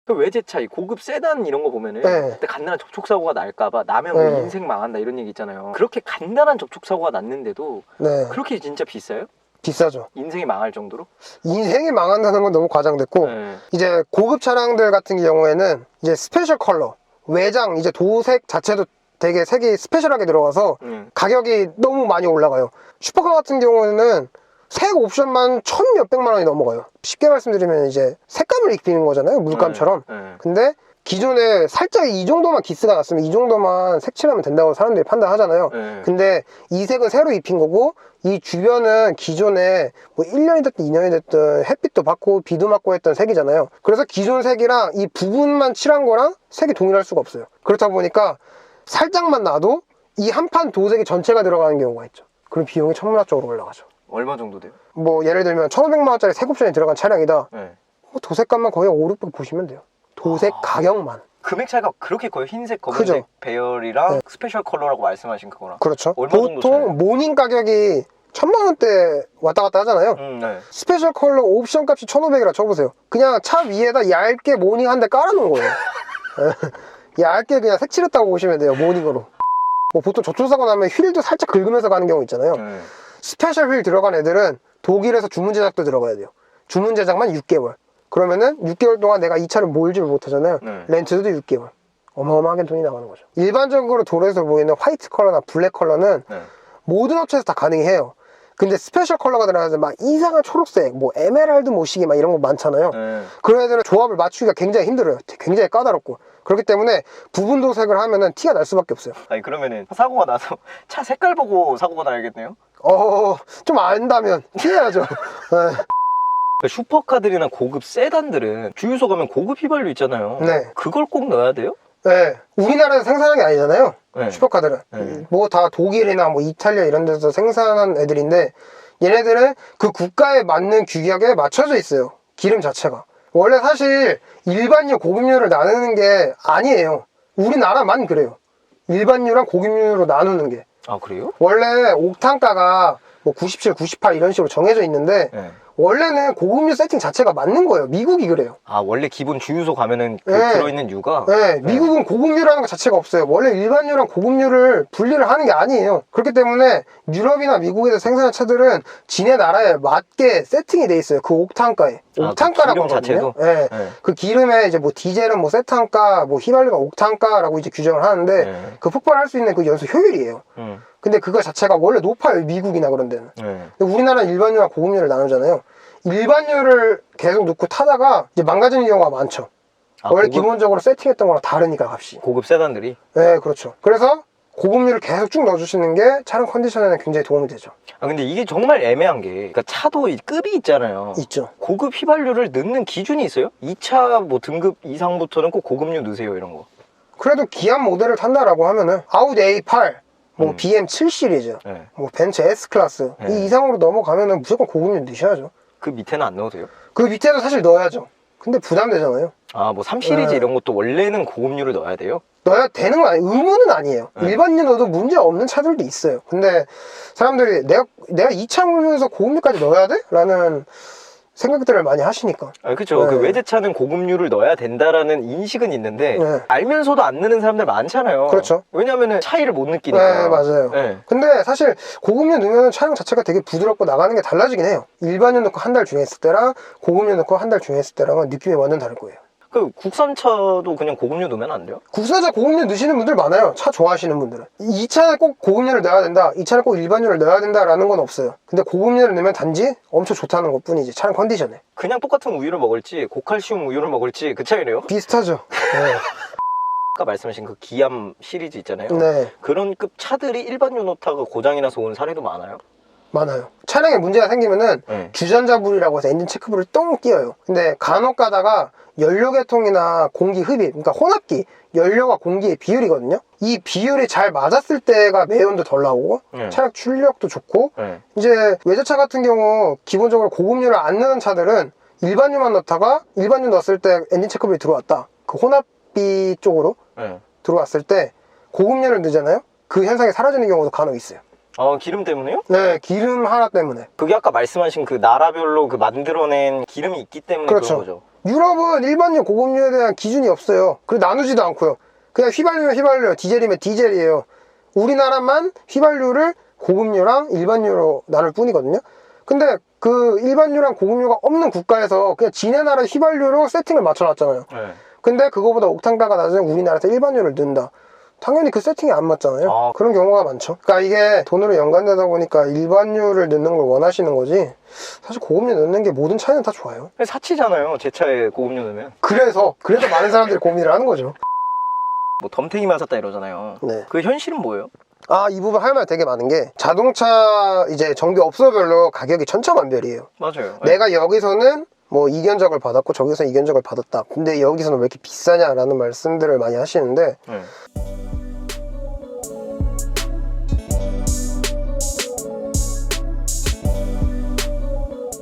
그 외제차, 이 고급 세단 이런 거 보면은 네. 그때 간단한 접촉사고가 날까봐 나면 네. 뭐 인생 망한다 이런 얘기 있잖아요. 그렇게 간단한 접촉사고가 났는데도 네. 그렇게 진짜 비싸요? 비싸죠. 인생이 망할 정도로? 인생이 망한다는 건 너무 과장됐고 네. 이제 고급 차량들 같은 경우에는 이제 스페셜 컬러, 외장 이제 도색 자체도 되게 색이 스페셜하게 들어가서 가격이 너무 많이 올라가요. 슈퍼카 같은 경우에는 색 옵션만 1,000몇백만 원이 넘어가요. 쉽게 말씀드리면 이제 색감을 입히는 거잖아요, 물감처럼. 근데 기존에 살짝 이 정도만 기스가 났으면 이 정도만 색칠하면 된다고 사람들이 판단하잖아요. 근데 이 색은 새로 입힌 거고 이 주변은 기존에 뭐 1년이 됐든 2년이 됐든 햇빛도 받고 비도 맞고 했던 색이잖아요. 그래서 기존 색이랑 이 부분만 칠한 거랑 색이 동일할 수가 없어요. 그렇다 보니까 살짝만 놔도 이 한 판 도색이 전체가 들어가는 경우가 있죠. 그럼 비용이 천문학적으로 올라가죠. 얼마 정도 돼요? 뭐 예를 들면 1,500만 원짜리 색 옵션이 들어간 차량이다. 뭐 도색값만 거의 5, 600 보시면 돼요. 도색 가격만. 금액 차이가 그렇게 커요? 흰색, 검은색 크죠? 배열이랑 스페셜 컬러라고 말씀하신 그거랑. 그렇죠. 얼마 정도 차이예요? 보통 모닝 가격이 1,000만 원대 왔다 갔다 하잖아요. 스페셜 컬러 옵션 값이 1,500이라 쳐보세요. 그냥 차 위에다 얇게 모닝 한 대 깔아놓은 거예요. 얇게 그냥 색칠했다고 보시면 돼요, 모닝으로. 뭐 보통 접촉사고 나면 휠도 살짝 긁으면서 가는 경우 있잖아요. 스페셜 휠 들어간 애들은 독일에서 주문 제작도 들어가야 돼요. 주문 제작만 6개월. 그러면은 6개월 동안 내가 이 차를 몰지를 못하잖아요. 렌트도 6개월. 어마어마하게 돈이 나가는 거죠. 일반적으로 도로에서 보이는 화이트 컬러나 블랙 컬러는 모든 업체에서 다 가능해요. 근데 스페셜 컬러가 들어가서 막 이상한 초록색, 뭐 에메랄드 모시기 막 이런 거 많잖아요. 그런 애들은 조합을 맞추기가 굉장히 힘들어요. 굉장히 까다롭고. 그렇기 때문에 부분 도색을 하면은 티가 날 수밖에 없어요. 아니 그러면은 사고가 나서 차 색깔 보고 사고가 나야겠네요? 좀 안다면 티내야죠. 슈퍼카들이나 고급 세단들은 주유소 가면 고급 휘발유 있잖아요. 네. 그걸 꼭 넣어야 돼요? 네. 우리나라에서 생산한 게 아니잖아요. 네. 슈퍼카들은. 뭐 다 독일이나 뭐 이탈리아 이런 데서 생산한 애들인데 얘네들은 그 국가에 맞는 규격에 맞춰져 있어요. 기름 자체가. 원래 사실 일반유, 고급유를 나누는 게 아니에요. 우리나라만 그래요. 일반유랑 고급유로 나누는 게. 아 그래요? 원래 옥탄가가 뭐 97, 98 이런 식으로 정해져 있는데 원래는 고급유 세팅 자체가 맞는 거예요. 미국이 그래요. 아 원래 기본 주유소 가면은 그 들어있는 유가? 네, 미국은 고급유라는 것 자체가 없어요. 원래 일반유랑 고급유를 분리를 하는 게 아니에요. 그렇기 때문에 유럽이나 미국에서 생산한 차들은 지네 나라에 맞게 세팅이 돼 있어요. 그 옥탄가에. 옥탄가라고 그 기름 하거든요. 네. 그 기름에 이제 뭐 디젤은 뭐 세탄가, 뭐 휘발유가 옥탄가라고 이제 규정을 하는데 그 폭발할 수 있는 그 연소 효율이에요. 근데 그거 자체가 원래 높아요. 미국이나 그런 데는. 근데 우리나라는 일반유와 고급유를 나누잖아요. 일반유를 계속 넣고 타다가 이제 망가지는 경우가 많죠. 원래 기본적으로 세팅했던 거랑 다르니까 값이. 고급 세단들이? 네, 그렇죠. 그래서 고급유를 계속 쭉 넣어주시는 게 차량 컨디션에는 굉장히 도움이 되죠. 아 근데 이게 정말 애매한 게 그러니까 차도 급이 있잖아요. 있죠. 고급 휘발유를 넣는 기준이 있어요? 이 차 뭐 등급 이상부터는 꼭 고급유 넣으세요 이런 거. 그래도 기안 모델을 탄다라고 하면은 아우디 A8, 뭐 BM 7 시리즈, 뭐 벤츠 S 클래스 이 이상으로 넘어가면은 무조건 고급유 넣으셔야죠. 그 밑에는 안 넣으세요? 그 밑에도 사실 넣어야죠. 근데 부담되잖아요. 아 뭐 3 시리즈 이런 것도 원래는 고급유를 넣어야 돼요? 넣어야 되는 건 아니에요. 의무는 아니에요. 일반유 넣어도 문제 없는 차들도 있어요. 근데 사람들이 내가 이 차 몰면서 고급유까지 넣어야 돼? 라는 생각들을 많이 하시니까. 아, 그렇죠. 그 외제차는 고급유를 넣어야 된다라는 인식은 있는데 알면서도 안 넣는 사람들 많잖아요. 그렇죠. 왜냐면은 차이를 못 느끼니까. 네, 맞아요. 근데 사실 고급유 넣으면 차량 자체가 되게 부드럽고 나가는 게 달라지긴 해요. 일반유 넣고 한 달 주행했을 때랑 고급유 넣고 한 달 주행했을 때랑은 느낌이 완전 다를 거예요. 그 국산차도 그냥 고급유 넣으면 안 돼요? 국산차 고급유 넣으시는 분들 많아요. 차 좋아하시는 분들은. 이 차는 꼭 고급유를 넣어야 된다, 이 차는 꼭 일반유를 넣어야 된다라는 건 없어요. 근데 고급유를 넣으면 단지 엄청 좋다는 것 뿐이지, 차량 컨디션에. 그냥 똑같은 우유를 먹을지 고칼슘 우유를 먹을지 그 차이래요? 비슷하죠. 아까 말씀하신 그 기암 시리즈 있잖아요. 그런 급 차들이 일반유 넣다가 고장이 나서 온 사례도 많아요? 많아요. 차량에 문제가 생기면은 주전자불이라고 해서 엔진 체크불을 똥 끼워요. 근데 간혹 가다가 연료계통이나 공기 흡입, 그러니까 혼합기, 연료와 공기의 비율이거든요. 이 비율이 잘 맞았을 때가 매연도 덜 나오고 차량 출력도 좋고 이제 외제차 같은 경우 기본적으로 고급유를 안 넣는 차들은 일반유만 넣다가 일반유 넣었을 때 엔진 체크불이 들어왔다, 그 혼합비 쪽으로 들어왔을 때 고급유를 넣잖아요. 그 현상이 사라지는 경우도 간혹 있어요. 기름 때문에요? 네, 기름 하나 때문에. 그게 아까 말씀하신 그 나라별로 그 만들어낸 기름이 있기 때문에 그렇죠. 그런 거죠. 유럽은 일반유, 고급유에 대한 기준이 없어요. 그리고 나누지도 않고요. 그냥 휘발유면 휘발유, 디젤이면 디젤이에요. 우리나라만 휘발유를 고급유랑 일반유로 나눌 뿐이거든요. 근데 그 일반유랑 고급유가 없는 국가에서 그냥 지네 나라 휘발유로 세팅을 맞춰놨잖아요. 네. 근데 그거보다 옥탄가가 낮으면 우리나라에서 일반유를 넣는다. 당연히 그 세팅이 안 맞잖아요. 그런 경우가 많죠. 그러니까 이게 돈으로 연관되다 보니까 일반유를 넣는 걸 원하시는 거지, 사실 고급유 넣는 게 모든 차이는 다 좋아요. 사치잖아요, 제 차에 고급유 넣으면. 그래서 많은 사람들이 고민을 하는 거죠. 뭐 덤탱이만 샀다 이러잖아요. 네. 그 현실은 뭐예요? 이 부분 할 말 되게 많은 게, 자동차 이제 정비 업소별로 가격이 천차만별이에요. 맞아요. 내가 여기서는 뭐 이견적을 받았고 저기서 이견적을 받았다. 근데 여기서는 왜 이렇게 비싸냐라는 말씀들을 많이 하시는데,